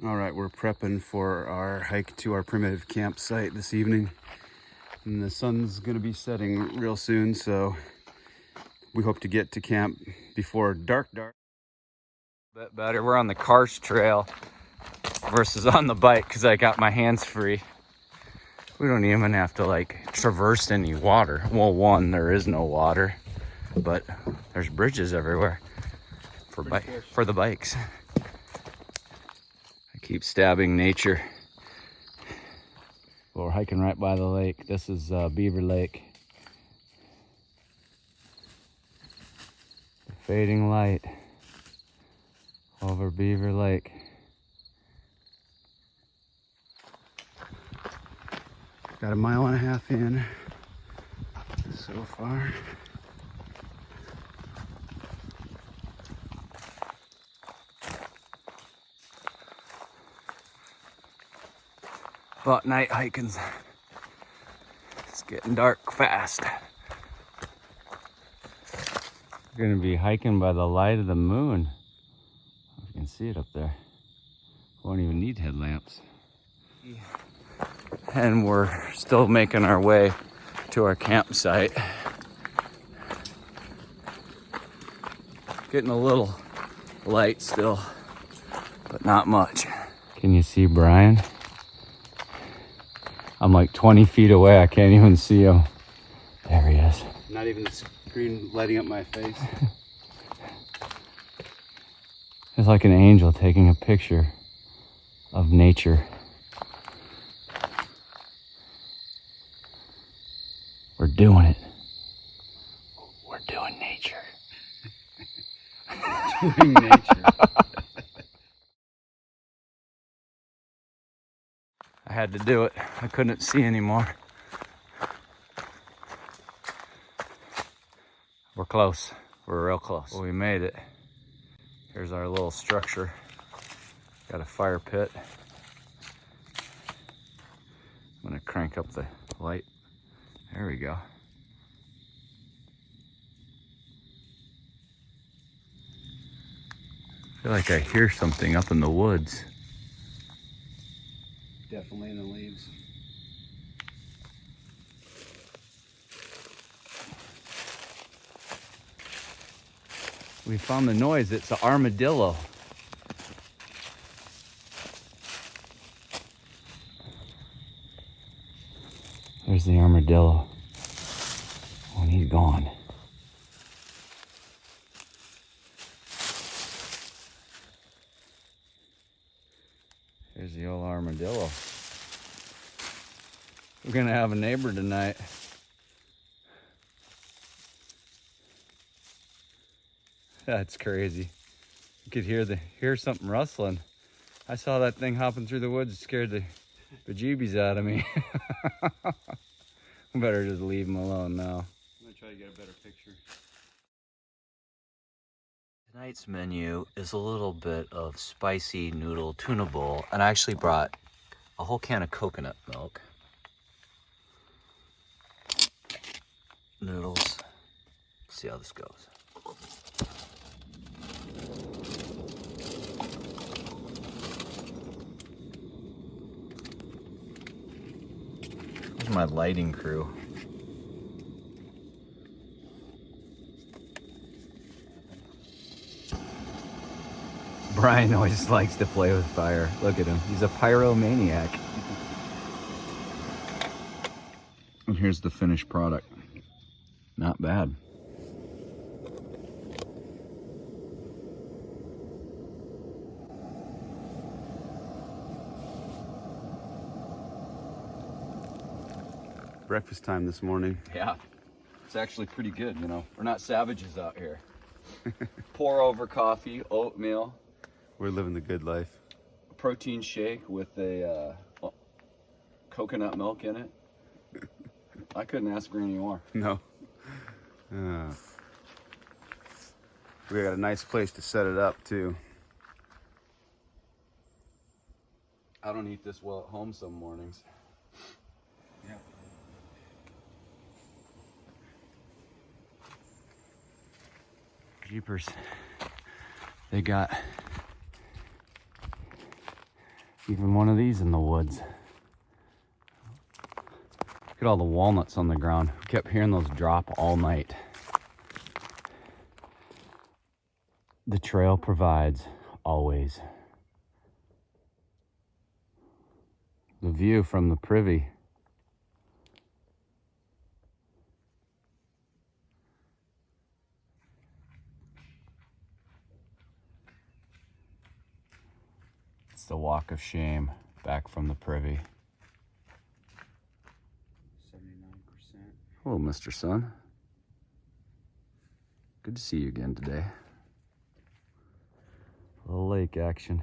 All right, we're prepping for our hike to our primitive campsite this evening. And the sun's gonna be setting real soon, so we hope to get to camp before dark. Bit better. We're on the Karst trail versus on the bike because I got my hands free. We don't even have to like traverse any water. Well, one, there is no water, but there's bridges everywhere for the bikes. I keep stabbing nature. Well, we're hiking right by the lake. This is Beaver Lake. The fading light over Beaver Lake. Got a mile and a half in so far. But night hiking's, it's getting dark fast. We're gonna be hiking by the light of the moon. You can see it up there. Won't even need headlamps. And we're still making our way to our campsite. Getting a little light still, but not much. Can you see Brian? I'm like 20 feet away. I can't even see him. There he is. Not even the screen lighting up my face. It's like an angel taking a picture of nature. We're doing it. We're doing nature. Doing nature. I had to do it. I couldn't see anymore. We're close. We're real close. Well, we made it. Here's our little structure. Got a fire pit. I'm gonna crank up the light. There we go. I feel like I hear something up in the woods. Definitely in the leaves. We found the noise. It's an armadillo. There's the armadillo. Oh, and he's gone. There's the old armadillo. We're gonna have a neighbor tonight. That's crazy. You could hear something rustling. I saw that thing hopping through the woods. It scared the bejeebies out of me. Better just leave him alone now. I'm gonna try to get a better picture. Tonight's menu is a little bit of spicy noodle tuna bowl, and I actually brought a whole can of coconut milk. Noodles. Let's see how this goes. Here's my lighting crew. Brian always likes to play with fire. Look at him. He's a pyromaniac. And here's the finished product. Not bad. Breakfast time this morning. Yeah, it's actually pretty good, you know. We're not savages out here. Pour over coffee, oatmeal. We're living the good life. A protein shake with a coconut milk in it. I couldn't ask for any more. No. We got a nice place to set it up too. I don't eat this well at home some mornings. Yeah. Jeepers. They got Even one of these in the woods. Look at all the walnuts on the ground. We kept hearing those drop all night. The trail provides always. The view from the privy. It's the walk of shame back from the privy. 79%. Hello, Mr. Sun. Good to see you again today. A little lake action.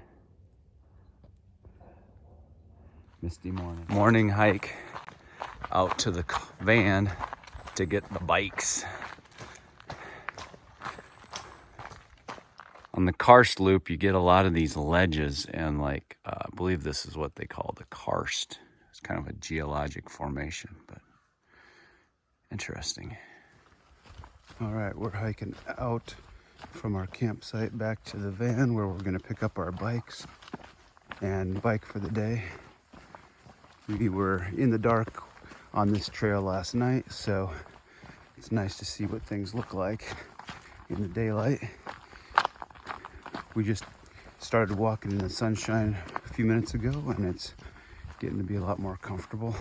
Misty morning. Morning hike out to the van to get the bikes. On the Karst Loop, you get a lot of these ledges, and I believe this is what they call the karst. It's kind of a geologic formation, but interesting. All right, we're hiking out from our campsite back to the van where we're gonna pick up our bikes and bike for the day. We were in the dark on this trail last night, so it's nice to see what things look like in the daylight. We just started walking in the sunshine a few minutes ago, and it's getting to be a lot more comfortable.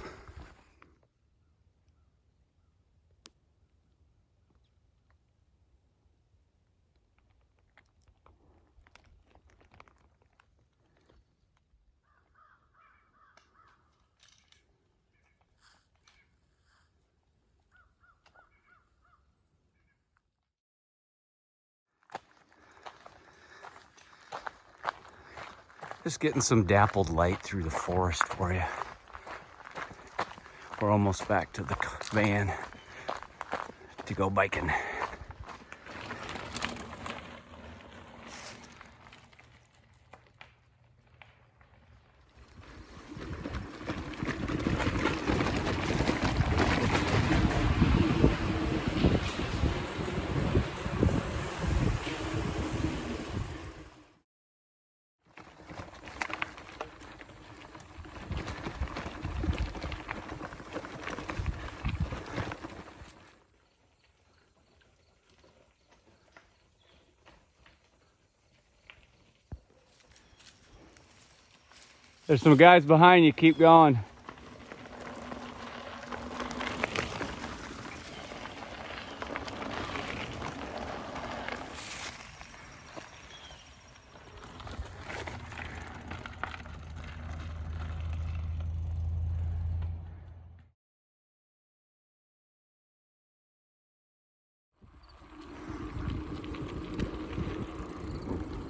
Just getting some dappled light through the forest for you. We're almost back to the van to go biking. There's some guys behind you. Keep going.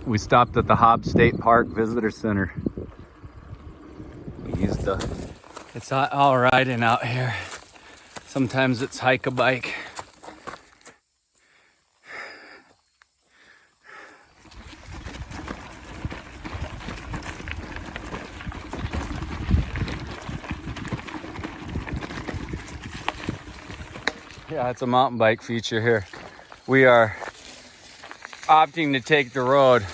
We stopped at the Hobbs State Park Visitor Center. It's all riding out here. Sometimes it's hike a bike. Yeah, it's a mountain bike feature here. We are opting to take the road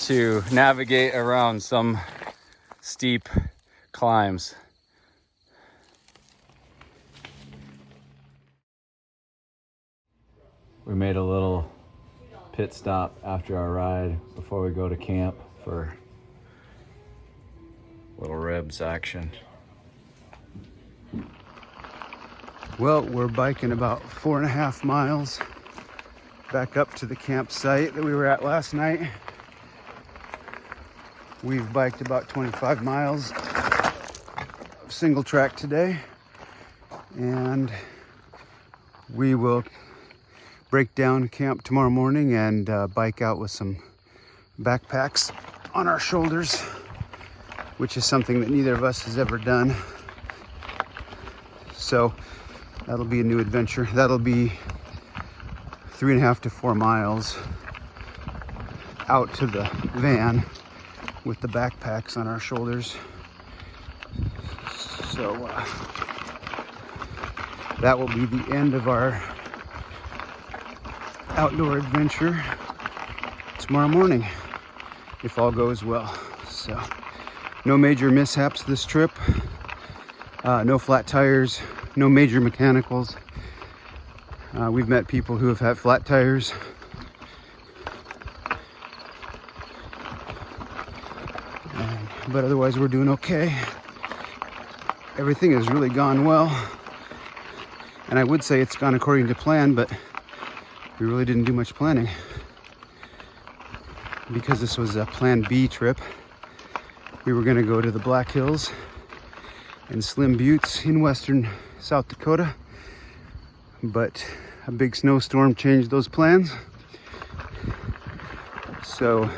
to navigate around some steep climbs. We made a little pit stop after our ride before we go to camp for little ribs action. Well, we're biking about 4.5 miles back up to the campsite that we were at last night. We've biked about 25 miles of single track today, and we will break down camp tomorrow morning and bike out with some backpacks on our shoulders, which is something that neither of us has ever done. So that'll be a new adventure. That'll be 3.5 to 4 miles out to the van with the backpacks on our shoulders. So that will be the end of our outdoor adventure tomorrow morning, if all goes well. So No major mishaps this trip. No flat tires, no major mechanicals. We've met people who have had flat tires. But otherwise we're doing okay. Everything has really gone well. And I would say it's gone according to plan, but we really didn't do much planning. Because this was a Plan B trip, we were gonna go to the Black Hills and Slim Buttes in western South Dakota. But a big snowstorm changed those plans. So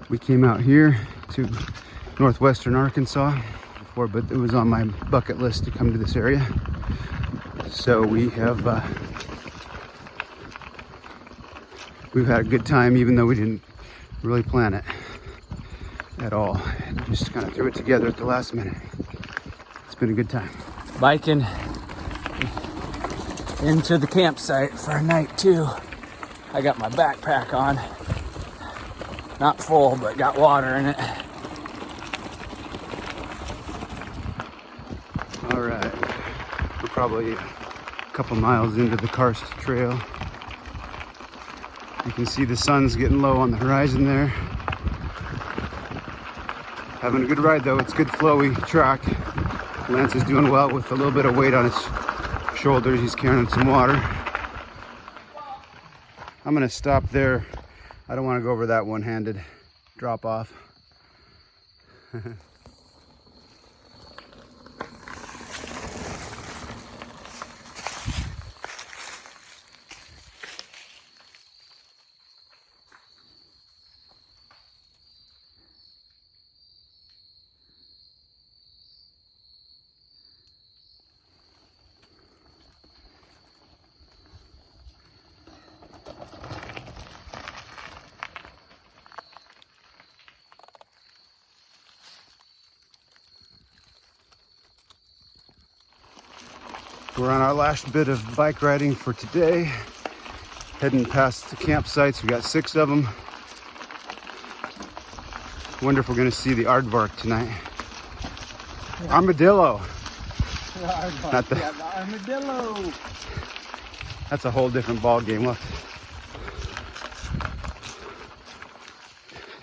we came out here to northwestern Arkansas before, but it was on my bucket list to come to this area. So we have we've had a good time, even though we didn't really plan it at all. And just kind of threw it together at the last minute. It's been a good time. Biking into the campsite for a night too. I got my backpack on. Not full, but got water in it. All right, we're probably a couple miles into the Karst Trail. You can see the sun's getting low on the horizon there. Having a good ride though, it's good flowy track. Lance is doing well with a little bit of weight on his shoulders. He's carrying some water. I'm gonna stop there. I don't want to go over that one-handed drop off. We're on our last bit of bike riding for today. Heading past the campsites. We got 6 of them. Wonder if we're gonna see the aardvark tonight. Yeah. Armadillo. The aardvark. Not the, yeah, the armadillo. That's a whole different ball game. Look.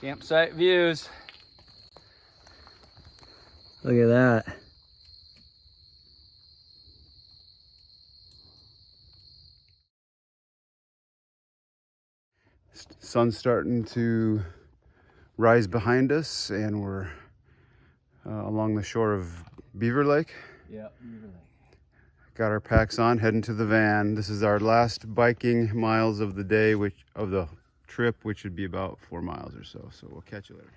Campsite views. Look at that. Sun's starting to rise behind us, and we're along the shore of Beaver Lake. Yeah, Beaver Lake. Got our packs on, heading to the van. This is our last biking miles of the day, of the trip, which would be about 4 miles or so. So we'll catch you later.